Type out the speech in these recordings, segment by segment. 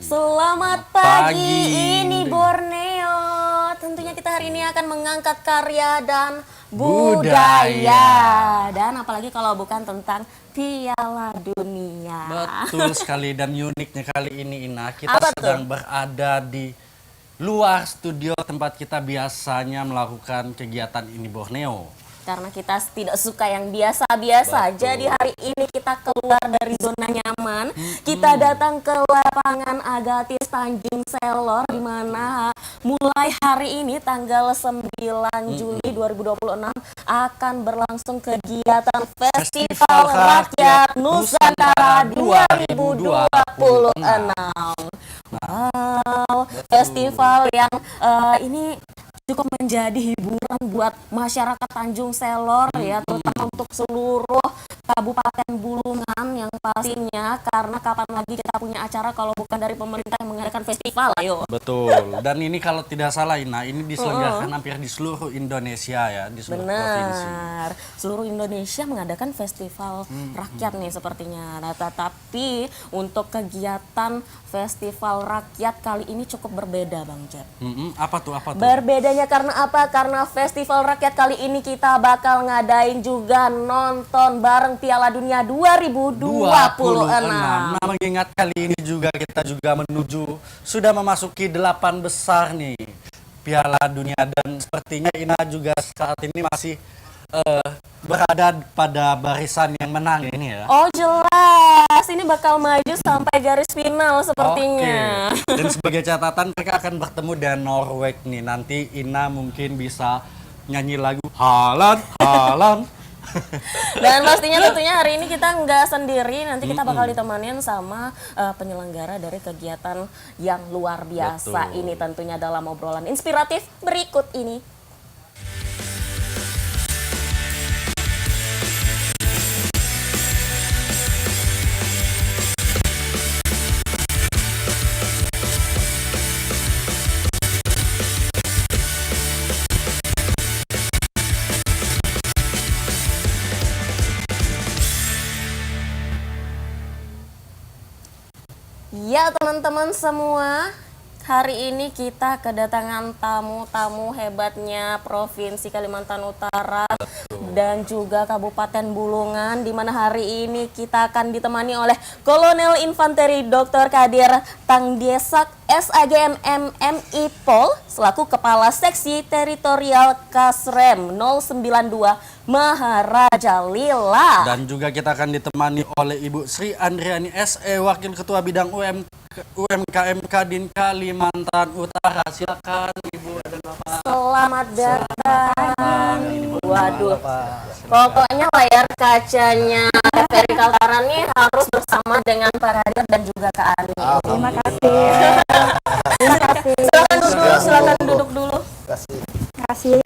Selamat pagi, ini Borneo. Tentunya kita hari ini akan mengangkat karya dan budaya. Dan apalagi kalau bukan tentang Piala Dunia. Betul sekali, dan uniknya kali ini Ina, kita sedang berada di luar studio tempat kita biasanya melakukan kegiatan ini Borneo. Karena kita tidak suka yang biasa-biasa, jadi hari ini kita keluar dari zona nyaman. Kita datang ke lapangan Agatis Tanjung Selor, di mana mulai hari ini tanggal 9 Juli 2026 akan berlangsung kegiatan Festival Rakyat Nusantara 2026. Wow, festival yang ini cukup menjadi hiburan buat masyarakat Tanjung Selor ya, terutama untuk seluruh Kabupaten Bulungan yang pastinya, karena kapan lagi kita punya acara kalau bukan dari pemerintah yang mengadakan festival, ayo. Betul, dan ini kalau tidak salah Ina, ini diselenggarakan hampir di seluruh Indonesia ya, di seluruh provinsi. Benar, seluruh Indonesia mengadakan festival rakyat nih sepertinya. Nah, tetapi untuk kegiatan festival rakyat kali ini cukup berbeda Bang Jeb. Apa tuh? Berbedanya karena apa? Karena festival rakyat kali ini kita bakal ngadain juga nonton bareng Piala Dunia 2026. 26. Nah, mengingat kali ini juga kita juga sudah memasuki 8 besar nih Piala Dunia, dan sepertinya Ina juga saat ini masih berada pada barisan yang menang ini ya. Oh jelas, ini bakal maju sampai garis final sepertinya. Oke. Dan sebagai catatan mereka akan bertemu dengan Norway nih. Nanti Ina mungkin bisa nyanyi lagu Haaland, Haaland. Dan pastinya tentunya hari ini kita nggak sendiri, nanti kita bakal ditemanin sama penyelenggara dari kegiatan yang luar biasa. Betul. Ini tentunya dalam obrolan inspiratif berikut ini. Ya teman-teman semua, hari ini kita kedatangan tamu-tamu hebatnya Provinsi Kalimantan Utara dan juga Kabupaten Bulungan, di mana hari ini kita akan ditemani oleh Kolonel Infanteri Dr. Kadir Tangdiesak SAGM MMI Pol selaku Kepala Seksi Teritorial Kasrem 092 Maharaja Lila. Dan juga kita akan ditemani oleh Ibu Sri Andriani SE, Wakil Ketua Bidang UMKM Kadin Kalimantan Utara. Silakan Ibu dan Bapak. Selamat datang. Waduh, pokoknya layar kacanya TVRI Kaltara nih harus bersama dengan Pak Kadir dan juga Kak Ani. Terima kasih. Terima kasih. Silakan duduk dulu. Terima kasih.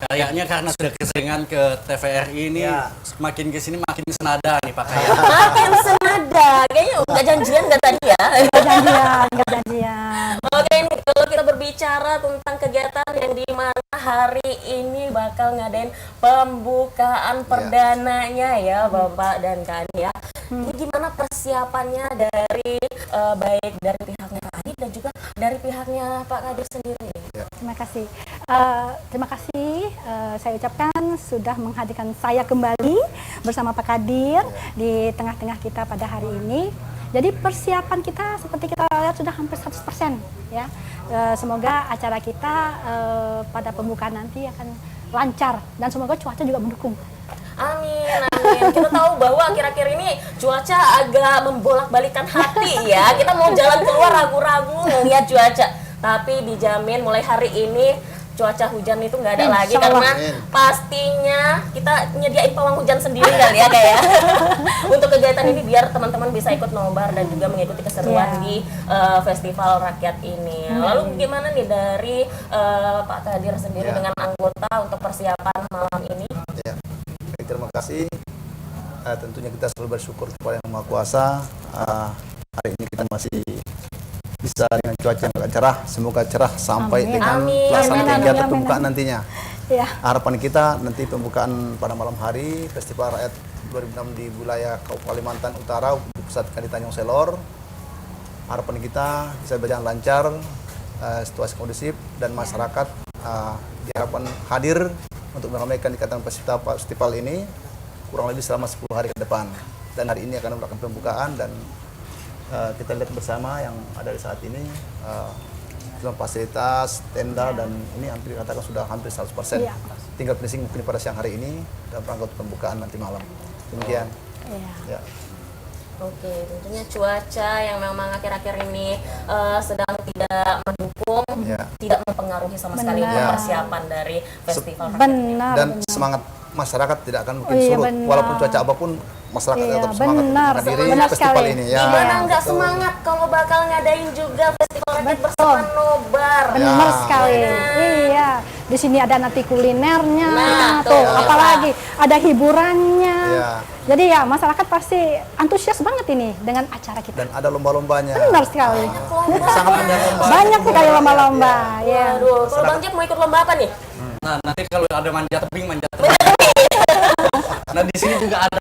Kayaknya karena sudah keseringan ke TVRI ini, makin kesini makin senada nih Pak Kaya. Makin senada, kayaknya nggak janjian nggak tadi ya? Nggak janjian. Oke, ini kalau kita berbicara tentang kegiatan yang di mana hari ini bakal ngadain pembukaan perdananya ya Bapak dan Kak Ani ya. Ini gimana persiapannya dari baik dari pihaknya Kak Ani dan juga dari pihaknya Pak Kadir sendiri? Terima kasih. Terima kasih saya ucapkan sudah menghadirkan saya kembali bersama Pak Kadir di tengah-tengah kita pada hari ini. Jadi persiapan kita seperti kita lihat sudah hampir 100% ya. Semoga acara kita pada pembukaan nanti akan lancar dan semoga cuaca juga mendukung. Amin, amin. Kita tahu bahwa akhir-akhir ini cuaca agak membolak-balikan hati ya. Kita mau jalan keluar ragu-ragu ngeliat cuaca. Tapi dijamin mulai hari ini cuaca hujan itu nggak ada lagi, karena pastinya kita nyediain pawang hujan sendiri kali ya kayak untuk kegiatan ini biar teman-teman bisa ikut nobar dan juga mengikuti keseruan di festival rakyat ini. Lalu gimana nih dari Pak Kadir sendiri dengan anggota untuk persiapan malam ini? Ya, baik, terima kasih. Tentunya kita selalu bersyukur kepada Yang Maha Kuasa. Hari ini kita masih bisa dengan cuaca yang agak cerah, semoga cerah sampai dengan pelaksanaan kegiatan pembukaan nantinya. Ya. Harapan kita nanti pembukaan pada malam hari Festival Rakyat 2006 di wilayah Kalimantan Utara di pusat di Tanjung Selor. Harapan kita bisa berjalan lancar, situasi kondusif dan masyarakat diharapkan hadir untuk meramaikan ikatan festival ini kurang lebih selama 10 hari ke depan. Dan hari ini akan melakukan pembukaan dan kita lihat bersama yang ada di saat ini fasilitas, tenda dan ini hampir dikatakan sudah hampir 100%. Tinggal finishing mungkin pada siang hari ini dan rangka pembukaan nanti malam. Demikian. Ya. Oke, tentunya cuaca yang memang akhir-akhir ini sedang tidak mendukung, tidak mempengaruhi sama sekali untuk persiapan dari festival. Benar. Dan semangat masyarakat tidak akan mungkin surut, walaupun cuaca apapun masyarakat tetap semangat menghadiri festival ini ya. Gimana nggak semangat kalau bakal ngadain juga festival rakyat bersama nobar. Benar sekali. Iya, di sini ada nanti kulinernya, apalagi ada hiburannya. Jadi ya masyarakat pasti antusias banget ini dengan acara kita. Dan ada lomba-lombanya. Benar sekali. Sangat banyak lomba. Banyak sekali lomba-lomba. Ya. Waduh, kalau Bang Jack mau ikut lomba apa nih? Nah, nanti kalau ada manjat tebing. Nah, di sini juga ada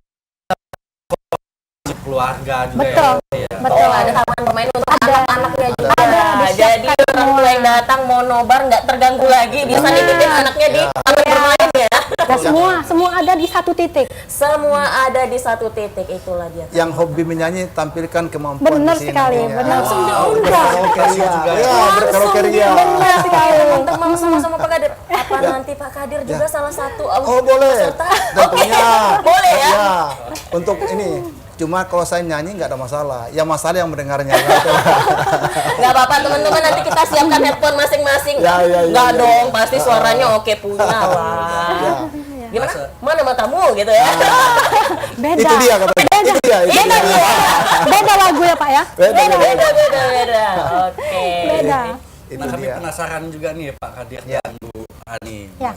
keluarga juga. Betul. Ya. Betul. Ada taman bermain untuk anak-anaknya juga. Ada, jadi orang tua yang datang mau nobar nggak terganggu lagi, bisa nitipin anaknya di taman bermain ya. semua ada di satu titik. Semua ada di satu titik, itulah dia. Yang hobi menyanyi tampilkan kemampuan Benar di sini. sekali, Ya. benar. Langsung diundang. Berkaraoke juga. Ya, Langsung berkaraoke ria. benar sekali. Teman sama Pak Kadir. Apa nanti Pak Kadir juga salah satu Oh, boleh. peserta? Tentunya. Boleh ya? Ya. Untuk ini, cuma kalau saya nyanyi nggak ada masalah. Yang masalah yang mendengarnya. Nggak apa-apa teman-teman, nanti kita siapkan headphone masing-masing. Ya, ya, ya, Nggak ya, dong, ya. pasti suaranya oke punya lah. Ya. Gimana? Mana matamu gitu ya? Beda. Itu dia katanya. Beda. Itu dia. Beda dia. Beda lagu ya Pak ya. Beda. Oke. Beda. Itu Nah, kami dia. penasaran juga nih Pak Kadir Ya. dan Bu Ani. Ya.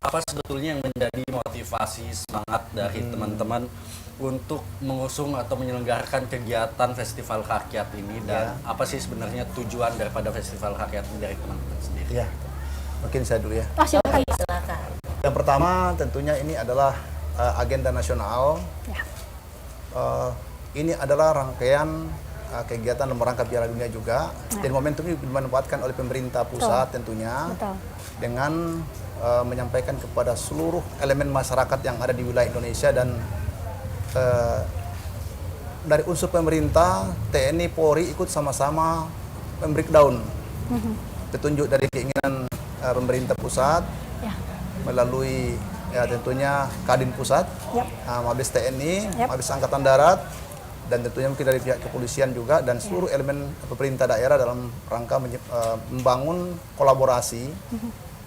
Apa sebetulnya yang menjadi motivasi semangat dari teman-teman untuk mengusung atau menyelenggarakan kegiatan Festival Rakyat ini, dan apa sih sebenarnya tujuan daripada Festival Rakyat ini dari teman-teman sendiri? Ya. Mungkin saya dulu ya. Oh, silakan. Oke, silakan. Yang pertama tentunya ini adalah agenda nasional. Ya. Ini adalah rangkaian kegiatan dalam rangka Piala Dunia juga. Dan momentum ini dimanfaatkan oleh pemerintah pusat tentunya Betul. dengan menyampaikan kepada seluruh elemen masyarakat yang ada di wilayah Indonesia, dan dari unsur pemerintah, TNI, Polri ikut sama-sama membreakdown petunjuk dari keinginan pemerintah pusat Ya. melalui ya tentunya Kadin Pusat, Yap. Mabes TNI, Yap. Mabes Angkatan Darat, dan tentunya mungkin dari pihak kepolisian juga, dan seluruh elemen pemerintah daerah dalam rangka membangun kolaborasi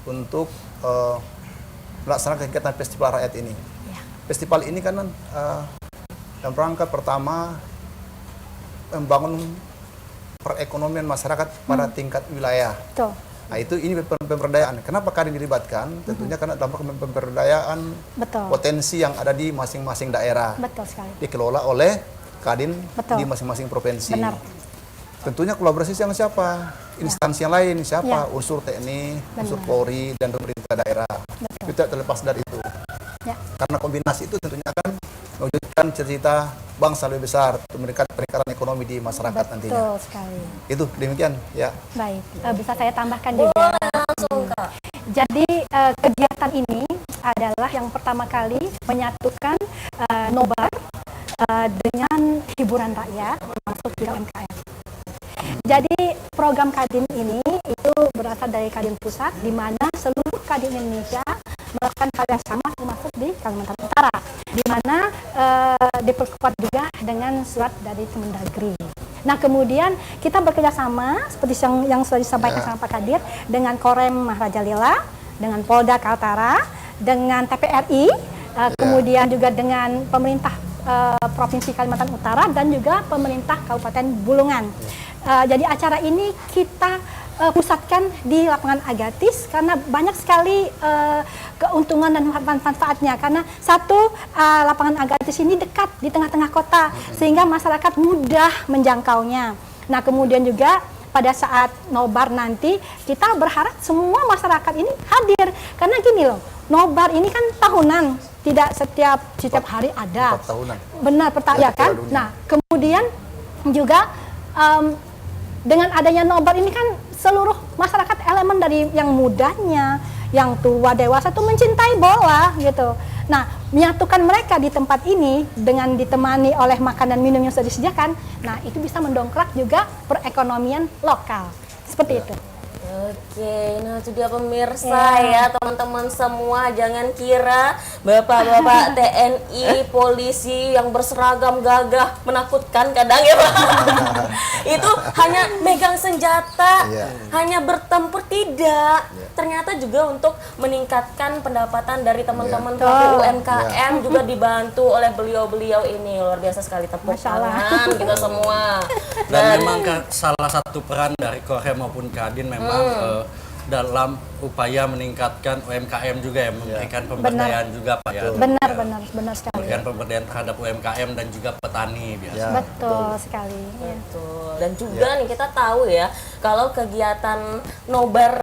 untuk melaksanakan kegiatan Festival Rakyat ini. Ya. Festival ini kan dalam rangka pertama membangun perekonomian masyarakat pada tingkat wilayah. Betul. Nah itu ini pemberdayaan. Kenapa Kadin dilibatkan? Tentunya karena dalam pemberdayaan Betul. potensi yang ada di masing-masing daerah Betul sekali. dikelola oleh Kadin Betul. di masing-masing provinsi. Benar. Tentunya kolaborasi yang siapa? Instansi yang lain siapa? Ya. Unsur TNI, unsur Benar. Polri, dan pemerintah daerah. Betul. Kita terlepas dari itu. Ya. Karena kombinasi itu tentunya akan mewujudkan cita-cita bangsa lebih besar untuk meningkatkan peningkatan ekonomi di masyarakat nantinya. Betul sekali. Itu demikian ya. Baik. Bisa saya tambahkan juga. Boleh langsung Kak. Jadi kegiatan ini adalah yang pertama kali menyatukan nobar dengan hiburan rakyat termasuk juga UMKM. Jadi program Kadin ini itu berasal dari Kadin Pusat, di mana seluruh Kadin Indonesia melakukan hal yang sama termasuk di Kalimantan Utara, di mana diperkuat juga dengan surat dari Kemendagri. Nah kemudian kita bekerja sama seperti yang sudah disampaikan sama Pak Kadir dengan Korem Maharaja Lila, dengan Polda Kaltara, dengan TPRI, kemudian juga dengan pemerintah Provinsi Kalimantan Utara dan juga pemerintah Kabupaten Bulungan. Jadi acara ini kita pusatkan di lapangan Agatis karena banyak sekali keuntungan dan manfaatnya, karena satu, lapangan Agatis ini dekat di tengah-tengah kota sehingga masyarakat mudah menjangkaunya. Nah kemudian juga pada saat nobar nanti kita berharap semua masyarakat ini hadir, karena gini loh, nobar ini kan tahunan, tidak setiap hari ada. 4 tahunan. Benar, ya kan? Dunia. Nah kemudian juga dengan adanya nobar ini kan seluruh masyarakat, elemen dari yang mudanya, yang tua, dewasa tuh mencintai bola gitu. Nah, menyatukan mereka di tempat ini dengan ditemani oleh makanan minum yang sudah disediakan, nah itu bisa mendongkrak juga perekonomian lokal. Seperti itu. Oke, nah itu dia pemirsa ya teman-teman semua, jangan kira bapak-bapak TNI, polisi yang berseragam gagah menakutkan kadang ya Pak. Itu hanya megang senjata, hanya bertempur, tidak. Ternyata juga untuk meningkatkan pendapatan dari teman-teman pelaku UMKM juga dibantu oleh beliau-beliau ini. Luar biasa sekali, tepuk tangan kita semua. Dan memang salah satu peran dari Korem maupun Kadin memang dalam upaya meningkatkan UMKM juga ya, memberikan pemberdayaan juga Pak ya. Benar sekali. Memberikan pemberdayaan terhadap UMKM dan juga petani biasa. Betul sekali. Ya. Betul. Dan juga nih kita tahu ya, kalau kegiatan nobar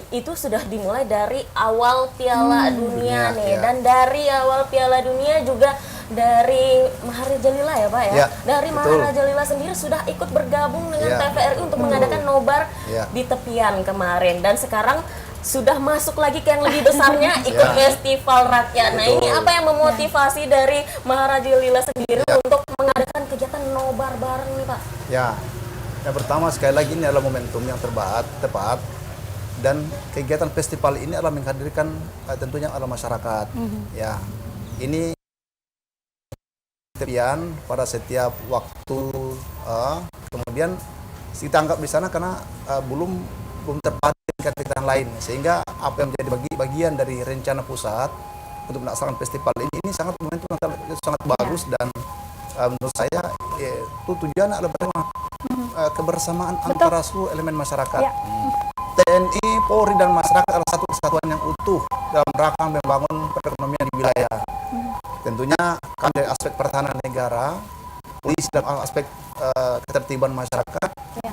itu sudah dimulai dari awal Piala Dunia nih, dan dari awal Piala Dunia juga dari Maharaja Lila ya Pak ya, dari Maharaja Lila sendiri sudah ikut bergabung dengan TVRI untuk mengadakan nobar di tepian kemarin, dan sekarang sudah masuk lagi ke yang lebih besarnya, ikut Ya. festival rakyat. Nah, ini Betul. apa yang memotivasi dari Maharaja Lila sendiri Ya. untuk mengadakan kegiatan nobar bareng nih, Pak? Ya, yang pertama sekali lagi ini adalah momentum yang tepat dan kegiatan festival ini adalah menghadirkan tentunya adalah masyarakat. Ya, ini kemudian pada setiap waktu kemudian kita anggap di sana karena belum terpadu dengan kegiatan lain, sehingga apa yang menjadi bagian dari rencana pusat untuk melaksanakan festival ini sangat momentum yang sangat bagus dan menurut saya itu tujuannya adalah bagaimana kebersamaan antara seluruh elemen masyarakat. Ya. TNI, Polri dan masyarakat adalah satu kesatuan yang utuh dalam rangka membangun perekonomian di wilayah. Tentunya kan dari aspek pertahanan negara, polisi dalam aspek ketertiban masyarakat,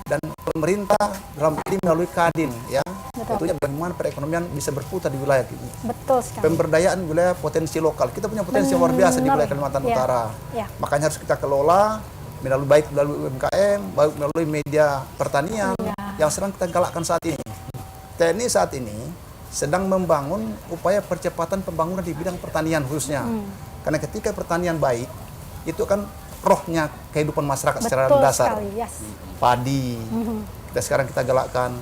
dan pemerintah dalam ini melalui Kadin, ya. Betul. Tentunya bagaimana perekonomian bisa berputar di wilayah ini. Betul sekali. Pemberdayaan wilayah potensi lokal. Kita punya potensi luar biasa di Benar. wilayah Kalimantan Ya. Utara. Ya. Makanya harus kita kelola melalui UMKM, baik melalui media pertanian yang sedang kita galakkan saat ini. TNI saat ini sedang membangun upaya percepatan pembangunan di bidang pertanian khususnya. Karena ketika pertanian baik, itu kan rohnya kehidupan masyarakat secara Betul dasar. sekali, yes. Padi, kita galakkan.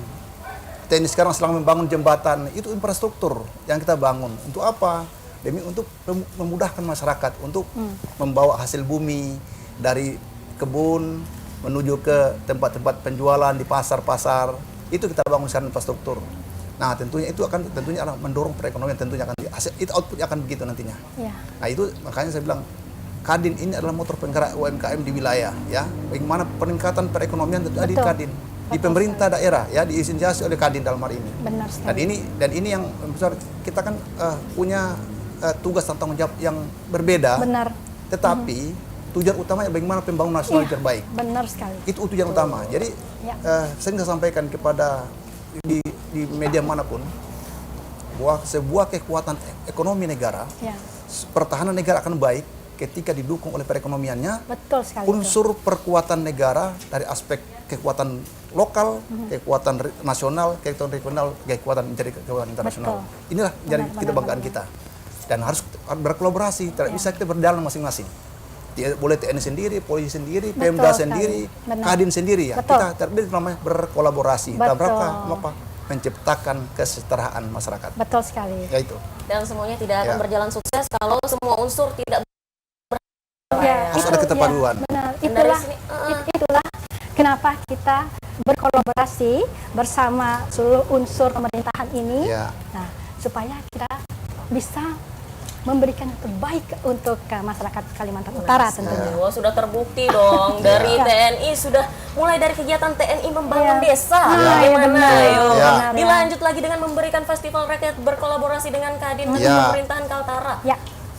TNI sekarang sedang membangun jembatan, itu infrastruktur yang kita bangun. Untuk apa? Demi untuk memudahkan masyarakat, untuk membawa hasil bumi dari kebun menuju ke tempat-tempat penjualan di pasar-pasar. Itu kita bangun sekarang infrastruktur. Nah, tentunya itu akan mendorong perekonomian, tentunya akan itu outputnya akan begitu nantinya. Ya. Nah, itu makanya saya bilang Kadin ini adalah motor penggerak UMKM di wilayah, ya. Bagaimana peningkatan perekonomian tentu ada di Betul. Kadin, di pemerintah daerah, ya, diinisiasi oleh Kadin dalam hal ini. Benar sekali. Dan ini yang besar, kita kan punya tugas dan tanggung jawab yang berbeda, Benar. tetapi tujuan utamanya bagaimana pembangunan nasional yang terbaik. Benar sekali. Itu tujuan utama. Jadi Ya. saya ingin sampaikan kepada di media manapun bahwa sebuah kekuatan ekonomi negara, Ya. pertahanan negara akan baik ketika didukung oleh perekonomiannya. Betul sekali. Unsur perkuatan negara dari aspek kekuatan lokal, kekuatan nasional, kekuatan regional, kekuatan internasional. Betul. Inilah jadi Benar, kita banggaan kita. Dan harus berkolaborasi, tidak bisa kita berjalan masing-masing. Tidak boleh TNI sendiri, polisi sendiri, Betul Pemda sekali. sendiri, Benar. Kadin sendiri, ya. Betul. Kita terdiri namanya berkolaborasi dalam Betul. rangka apa? Menciptakan kesejahteraan masyarakat. Betul sekali. Ya itu. Dan semuanya tidak akan Ya. berjalan sukses kalau semua unsur tidak Ya, Harus ada keterpaduan. Ya, benar. Dan dari Itulah, sini, itulah kenapa kita berkolaborasi bersama seluruh unsur pemerintahan ini, Ya. nah, supaya kita bisa memberikan yang terbaik untuk masyarakat Kalimantan Utara tentunya. Wah, sudah terbukti dong dari Ya. TNI sudah mulai dari kegiatan TNI membangun Ya. desa. Nah, ya, Gimana? benar. Ayo. Ya. Benar, ya. Dilanjut lagi dengan memberikan festival rakyat berkolaborasi dengan Kadin dan Ya. pemerintahan Kaltara. Ya.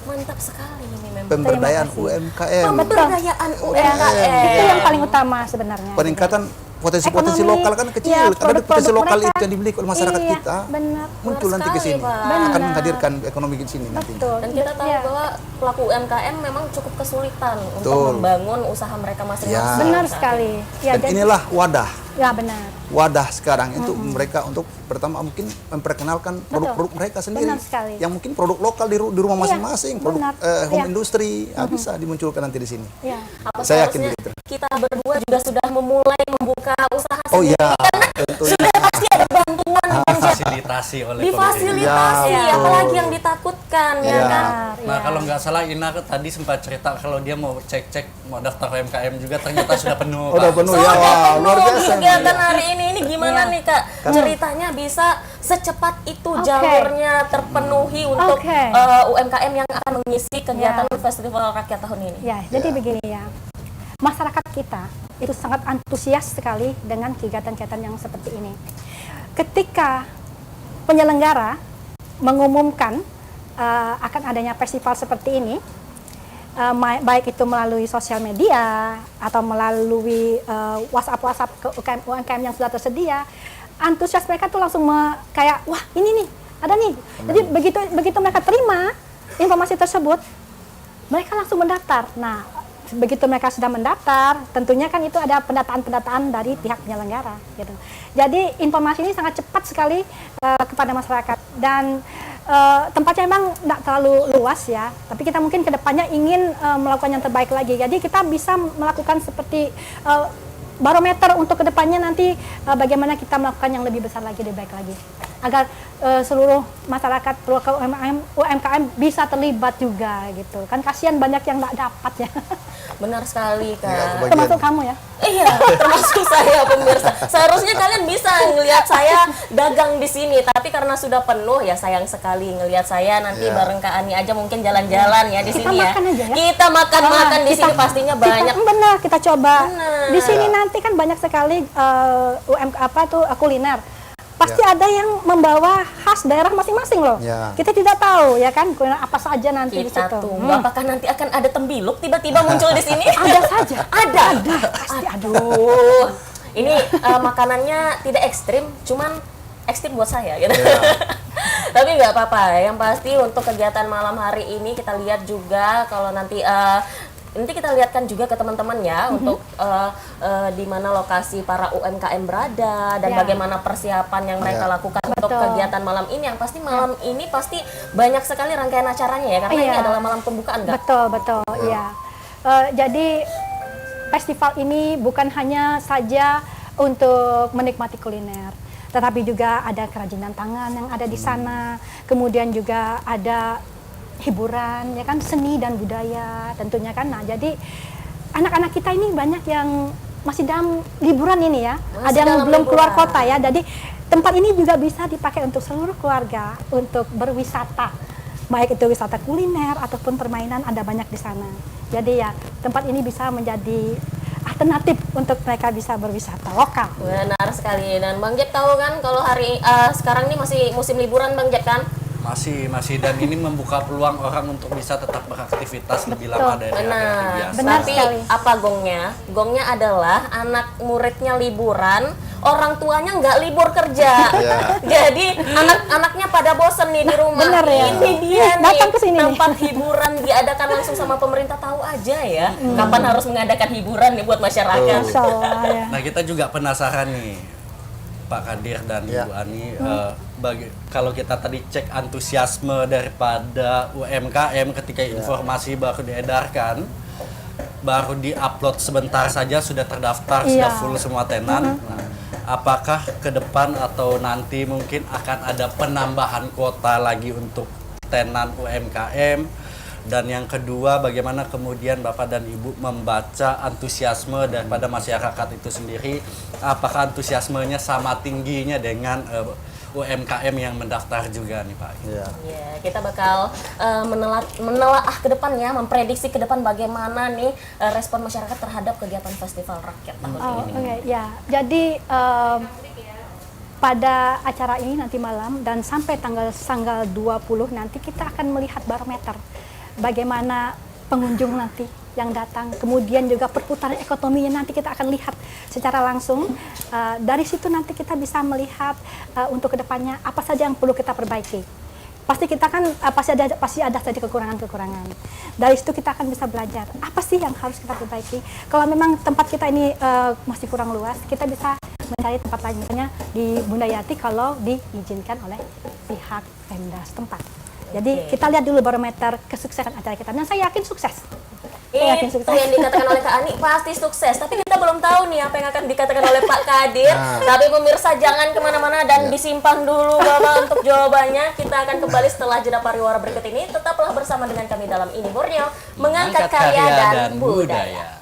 Mantap sekali ini memang. Pemberdayaan Terima kasih. UMKM. Pemberdayaan Ya, UMKM. itu yang paling utama sebenarnya. Peningkatan potensi-potensi Ekonomi, lokal kan kecil. ya, Ada produk-produk potensi lokal mereka. itu yang dimiliki oleh masyarakat Iya, kita. benar. Muncul Benar nanti ke sekali, sini. Pak. Akan Benar. menghadirkan ekonomi di sini nantinya. Betul. Dan kita tahu Ya. bahwa pelaku UMKM memang cukup kesulitan untuk Betul. membangun usaha mereka masing-masing. Ya. Benar Saat sekali. Ya, Dan jadi- inilah wadah. Ya, benar. Wadah sekarang itu mereka untuk pertama mungkin memperkenalkan produk-produk mereka sendiri. Benar sekali. Yang mungkin produk lokal di rumah Iya, masing-masing, produk benar. home Iya. industry, bisa dimunculkan nanti di sini. Ya. Apa Saya yakin seharusnya begitu. kita berdua juga sudah memulai membuka usaha Oh sendiri iya, karena tentunya. sudah pasti ada bantuan Fasilitasi oleh pemerintah. difasilitasi, Ya, betul. apalagi yang ditakutkan ya Iya. kan. Nah, Ya. kalau nggak salah Ina tadi sempat cerita kalau dia mau cek-cek mau daftar UMKM juga ternyata sudah penuh. Udah Pak. penuh Sudah ya, wah, luar penuh biasa. kegiatan hari ini gimana Iya. nih Kak? Ceritanya bisa secepat itu Oke. jalurnya terpenuhi untuk Oke. UMKM yang akan mengisi kegiatan Festival Rakyat tahun ini. Ya, jadi begini ya. Masyarakat kita itu sangat antusias sekali dengan kegiatan-kegiatan yang seperti ini. Ketika penyelenggara mengumumkan akan adanya festival seperti ini, baik itu melalui sosial media atau melalui WhatsApp ke UMKM yang sudah tersedia, antusias mereka tuh langsung kayak wah ini nih ada nih. Jadi begitu mereka terima informasi tersebut, mereka langsung mendaftar. Nah, begitu mereka sudah mendaftar, tentunya kan itu ada pendataan-pendataan dari pihak penyelenggara gitu. Jadi informasi ini sangat cepat sekali kepada masyarakat dan tempatnya memang tidak terlalu luas ya, tapi kita mungkin kedepannya ingin melakukan yang terbaik lagi. Jadi kita bisa melakukan seperti barometer untuk kedepannya nanti bagaimana kita melakukan yang lebih besar lagi, lebih baik lagi, agar seluruh masyarakat UMKM bisa terlibat juga gitu. Kan kasihan banyak yang nggak dapat ya. Benar sekali, Kak. Ya, Termasuk kamu ya. Iya, termasuk saya pemirsa. Seharusnya kalian bisa ngelihat saya dagang di sini, tapi karena sudah penuh ya sayang sekali ngelihat saya nanti Iya. bareng Kak Ani aja mungkin jalan-jalan ya di Kita sini ya. makan aja ya. Kita makan-makan di sini pastinya banyak. Benar, kita coba. Benar. Di sini nanti kan banyak sekali kuliner. Pasti ada yang membawa khas daerah masing-masing loh. Ya. Kita tidak tahu ya kan kuliner apa saja nanti di Kita situ. tunggu apakah nanti akan ada tembiluk tiba-tiba muncul di sini? Ada saja. Ada. Pasti ada. Aduh. Ini makanannya tidak ekstrim, cuman ekstrim buat saya gitu. Ya. Tapi nggak apa-apa. Yang pasti untuk kegiatan malam hari ini kita lihat juga kalau nanti kita lihatkan juga ke teman-teman ya untuk di mana lokasi para UMKM berada dan Ya. bagaimana persiapan yang mereka Ya. lakukan untuk Betul. kegiatan malam ini. Yang pasti malam ini pasti banyak sekali rangkaian acaranya ya karena Iya. ini adalah malam pembukaan, nggak? Betul, iya. Jadi festival ini bukan hanya saja untuk menikmati kuliner, tetapi juga ada kerajinan tangan yang ada di sana, kemudian juga ada hiburan, ya kan, seni dan budaya tentunya kan. Nah, jadi anak-anak kita ini banyak yang masih dalam liburan ini ya, Masih ada yang dalam belum keluar liburan. kota ya. Jadi tempat ini juga bisa dipakai untuk seluruh keluarga untuk berwisata, baik itu wisata kuliner ataupun permainan, ada banyak di sana. Jadi ya tempat ini bisa menjadi alternatif untuk mereka bisa berwisata lokal. Benar sekali. Dan Bang Jack tahu kan kalau sekarang ini masih musim liburan Bang Jack kan? Masih dan ini membuka peluang orang untuk bisa tetap beraktivitas lebih Betul. lama dari hari Benar. biasa. Benar Tapi sekali. apa gongnya? Gongnya adalah anak muridnya liburan, orang tuanya nggak libur kerja. Iya. Jadi anak-anaknya pada bosen nih di rumah. benar ya. Ini dia nih Datang ke sini nih. tempat hiburan diadakan langsung sama pemerintah, tahu aja ya kapan harus mengadakan hiburan nih buat masyarakat. Insya Allah ya. Nah, kita juga penasaran nih, Pak Kadir dan Ya. Ibu Ani, kalau kita tadi cek antusiasme daripada UMKM ketika informasi baru diedarkan, baru di-upload sebentar saja sudah terdaftar, sudah Iya. full semua tenan. Nah, apakah ke depan atau nanti mungkin akan ada penambahan kuota lagi untuk tenan UMKM? Dan yang kedua, bagaimana kemudian Bapak dan Ibu membaca antusiasme daripada masyarakat itu sendiri? Apakah antusiasmenya sama tingginya dengan UMKM yang mendaftar juga nih Pak? Ya. Ya, kita bakal menelaah ke depannya, memprediksi ke depan bagaimana nih respon masyarakat terhadap kegiatan Festival Rakyat tahun Oh, ini. oke, ya. Jadi pada acara ini nanti malam dan sampai tanggal 20 nanti kita akan melihat barometer bagaimana pengunjung nanti yang datang, kemudian juga perputaran ekonominya nanti kita akan lihat secara langsung. Dari situ nanti kita bisa melihat untuk kedepannya apa saja yang perlu kita perbaiki. Pasti kita kan pasti ada saja kekurangan-kekurangan. Dari situ kita akan bisa belajar apa sih yang harus kita perbaiki. Kalau memang tempat kita ini masih kurang luas, kita bisa mencari tempat lain, misalnya di Bunda Yati kalau diizinkan oleh pihak Pemda setempat. Jadi Oke. kita lihat dulu barometer kesuksesan acara kita. Dan saya yakin sukses. Saya yakin Itu sukses. yang dikatakan oleh Kak Ani pasti sukses, tapi kita belum tahu nih apa yang akan dikatakan oleh Pak Kadir. Nah. Tapi pemirsa jangan kemana-mana dan disimpan dulu Bapak untuk jawabannya. Kita akan kembali setelah jeda pariwara berikut ini. Tetaplah bersama dengan kami dalam Ini Borneo, mengangkat karya dan budaya.